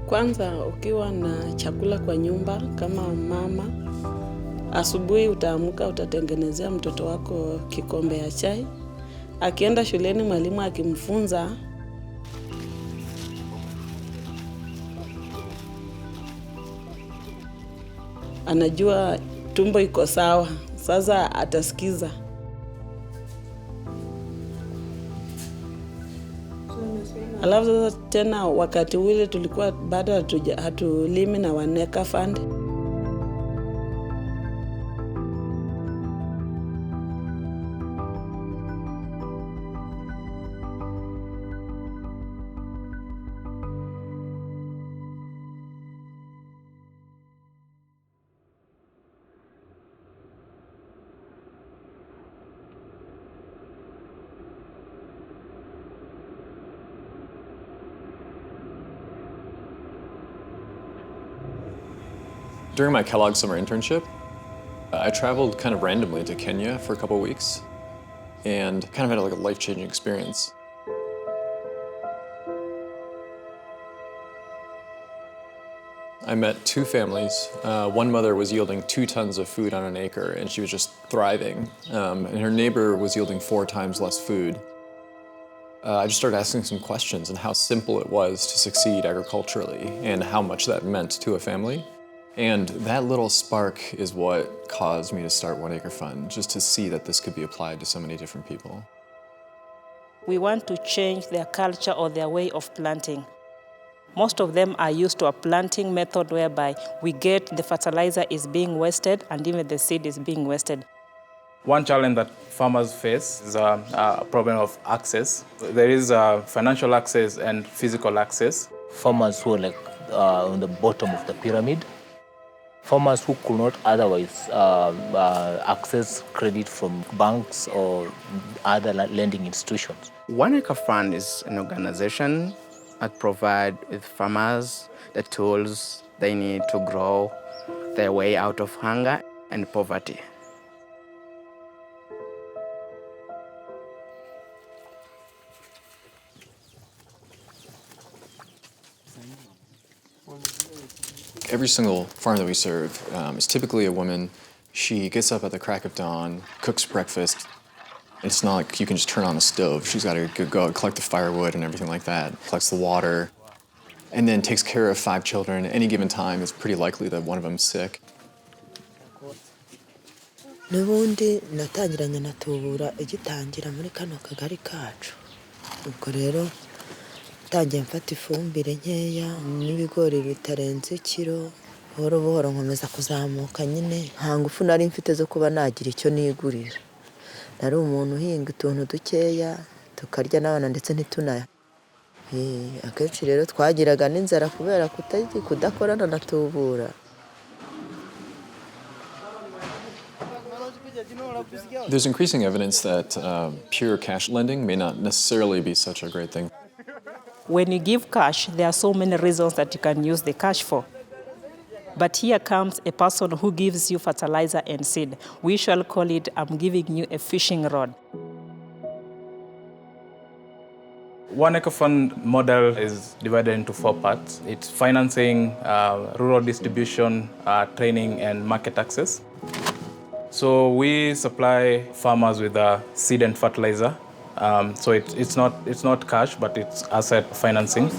Kwanza ukiwa na chakula kwa nyumba kama mama, asubuhi utaamka utatengenezea mtoto wako kikombe ya chai. Akienda shuleni mwalimu akimfunza, anajua tumbo iko sawa, sasa atasikiza. Alafu sasa tena wakati ule tulikuwa bado hatulimi na Acre Fund. During my Kellogg summer internship, I traveled kind of randomly to Kenya for a couple of weeks and kind of had like a life-changing experience. I met two families. One mother was yielding 2 tons of food on an acre and she was just thriving. And her neighbor was yielding 4 times less food. I just started asking some questions on how simple it was to succeed agriculturally and how much that meant to a family. And that little spark is what caused me to start One Acre Fund, just to see that this could be applied to so many different people. We want to change their culture or their way of planting. Most of them are used to a planting method whereby we get the fertilizer is being wasted and even the seed is being wasted. One challenge that farmers face is a problem of access. There is financial access and physical access. Farmers who are like on the bottom of the pyramid, farmers who could not otherwise access credit from banks or other lending institutions. One Acre Fund is an organization that provides with farmers the tools they need to grow their way out of hunger and poverty. Every single farm that we serve is typically a woman. She gets up at the crack of dawn, cooks breakfast. It's not like you can just turn on the stove. She's got to go collect the firewood and everything like that, collects the water, and then takes care of 5 children. At any given time, it's pretty likely that one of them's sick. Nubundi natangiranye natubura igitangira muri kano kagari kacu. Ubwo rero tangiye mfata ifumbire nkeya n'ibigori bitarenze kilo. Buhoro buhoro nkomeza kuzamuka nyine. Nta ngufu nari mfite zo kuba nagira icyo nigurira. Nari umuntu uhinga utuntu dukeya tukarya n'abana ndetse ntitunaya. Akenshi rero twagiraga n'inzara kubera kudakorana na tubura. There's increasing evidence that pure cash lending may not necessarily be such a great thing. When you give cash, there are so many reasons that you can use the cash for. But here comes a person who gives you fertilizer and seed. We shall call it, I'm giving you a fishing rod. One Acre Fund model is divided into 4 parts. It's financing, rural distribution, training, and market access. So we supply farmers with seed and fertilizer. So it's not cash, but it's asset financing.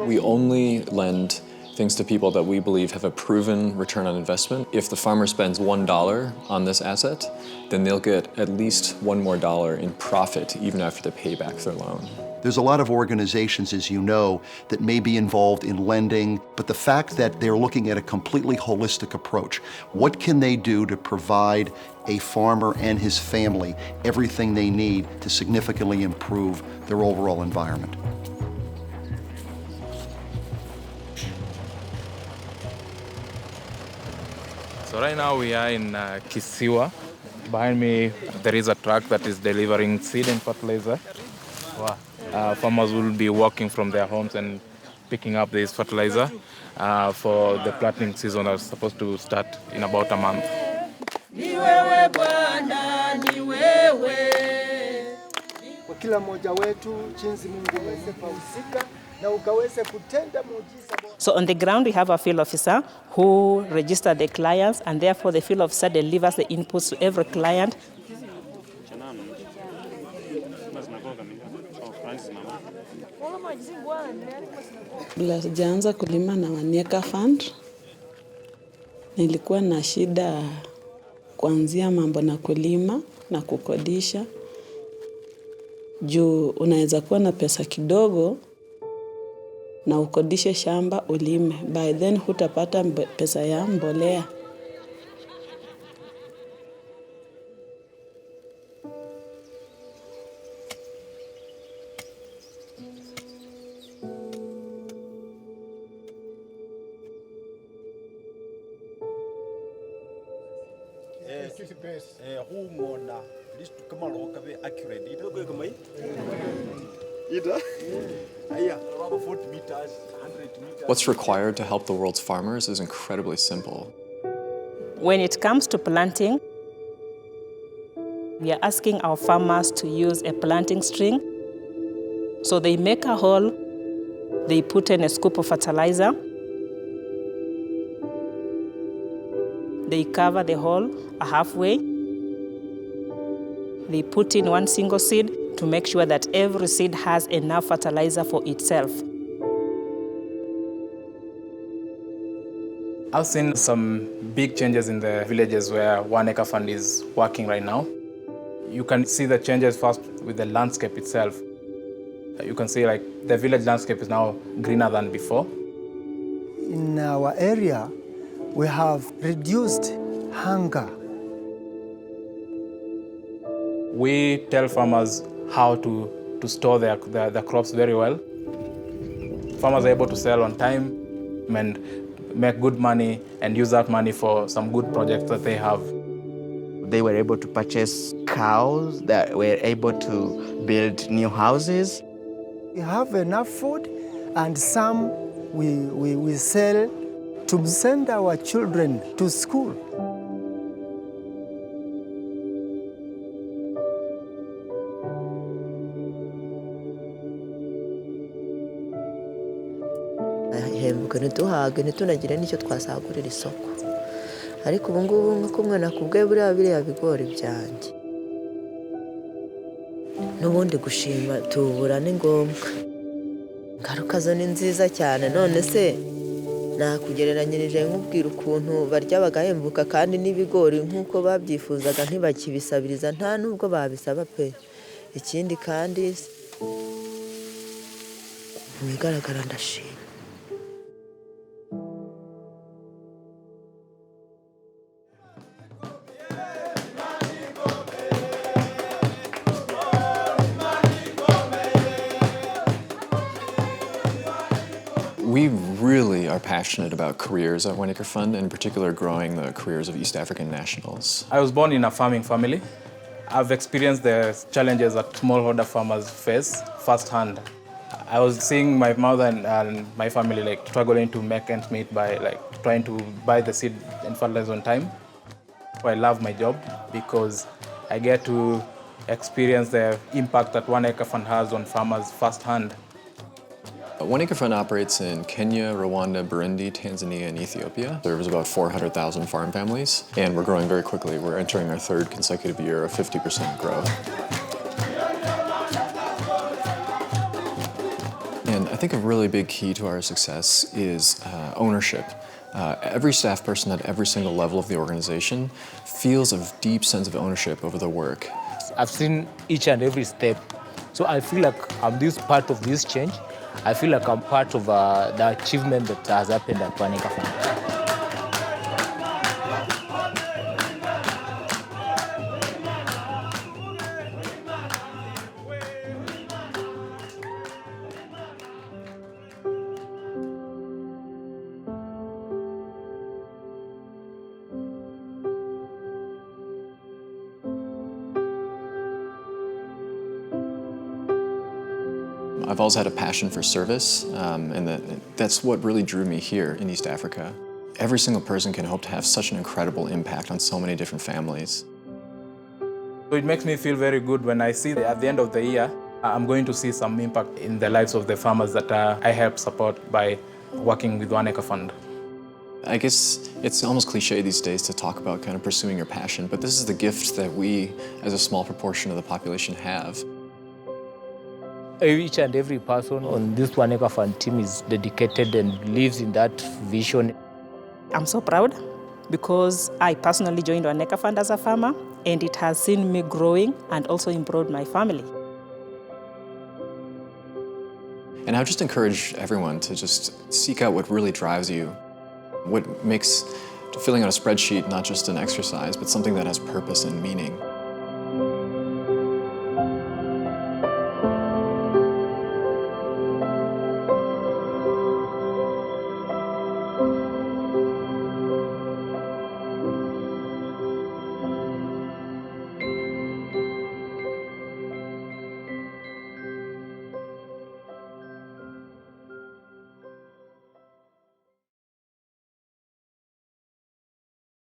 We only lend things to people that we believe have a proven return on investment. If the farmer spends $1 on this asset, then they'll get at least $1 more in profit even after they pay back their loan. There's a lot of organizations, as you know, that may be involved in lending, but the fact that they're looking at a completely holistic approach, what can they do to provide a farmer and his family everything they need to significantly improve their overall environment? So right now we are in Kisiwa. Behind me there is a truck that is delivering seed and fertilizer. Wow. Farmers will be walking from their homes and picking up this fertilizer for the planting season that's supposed to start in about a month. kila mmoja wetu jinsi Mungu amenipa husika na ukaweze kutenda muujiza. So on the ground, we have a field officer who registers the clients, and therefore the field officer delivers the inputs to every client. Bila sijaanza kulima na Acre Fund, nilikuwa na shida kuanzia mambo na kulima na kukodisha. Juu unaweza kuwa na pesa kidogo na ukodishe shamba ulime. By then hutapata pesa ya mbolea. What's required to help the world's farmers is incredibly simple. When it comes to planting, we are asking our farmers to use a planting string. So they make a hole, they put in a scoop of fertilizer, they cover the hole halfway, they put in one single seed to make sure that every seed has enough fertilizer for itself. I've seen some big changes in the villages where One Acre Fund is working right now. You can see the changes first with the landscape itself. You can see like the village landscape is now greener than before. In our area, we have reduced hunger. We tell farmers how to store their crops very well. Farmers are able to sell on time and make good money and use that money for some good projects that they have. They were able to purchase cows, that were able to build new houses. We have enough food, and some we sell to send our children to school. Ntituhage ntitunagire n'icyo twasagurira isoko, ariko ubu ngubu nk'uko umwana akubwiye biriya bigori byanjye n'ubundi gushima tubura ni ngombwa. Ingaruka zo ni nziza cyane. None se nakugereranyirije nk'ubwira ukuntu barya bagahembuka kandi n'ibigori nk'uko babyifuzaga ntibakibisabiriza, nta nubwo babisaba pe. Ikindi kandi bigaragara ndashima. We really are passionate about careers at One Acre Fund, in particular growing the careers of East African nationals. I was born in a farming family. I've experienced the challenges that smallholder farmers face firsthand. I was seeing my mother and my family like struggling to make ends meet by like trying to buy the seed and fertilizer on time. I love my job because I get to experience the impact that One Acre Fund has on farmers firsthand. One Acre Fund operates in Kenya, Rwanda, Burundi, Tanzania, and Ethiopia. There was about 400,000 farm families, and we're growing very quickly. We're entering our third consecutive year of 50% growth. And I think a really big key to our success is ownership. Every staff person at every single level of the organization feels a deep sense of ownership over the work. I've seen each and every step, so I feel like I'm this part of this change. I feel like I'm part of the achievement that has happened at One Acre Fund. I've always had a passion for service, and that's what really drew me here in East Africa. Every single person can hope to have such an incredible impact on so many different families. So it makes me feel very good when I see that at the end of the year, I'm going to see some impact in the lives of the farmers that I help support by working with One Acre Fund. I guess it's almost cliche these days to talk about kind of pursuing your passion, but this is the gift that we, as a small proportion of the population, have. Each and every person on this One Acre Fund team is dedicated and lives in that vision. I'm so proud because I personally joined One Acre Fund as a farmer, and it has seen me growing and also improved my family. And I would just encourage everyone to just seek out what really drives you, what makes filling out a spreadsheet not just an exercise, but something that has purpose and meaning.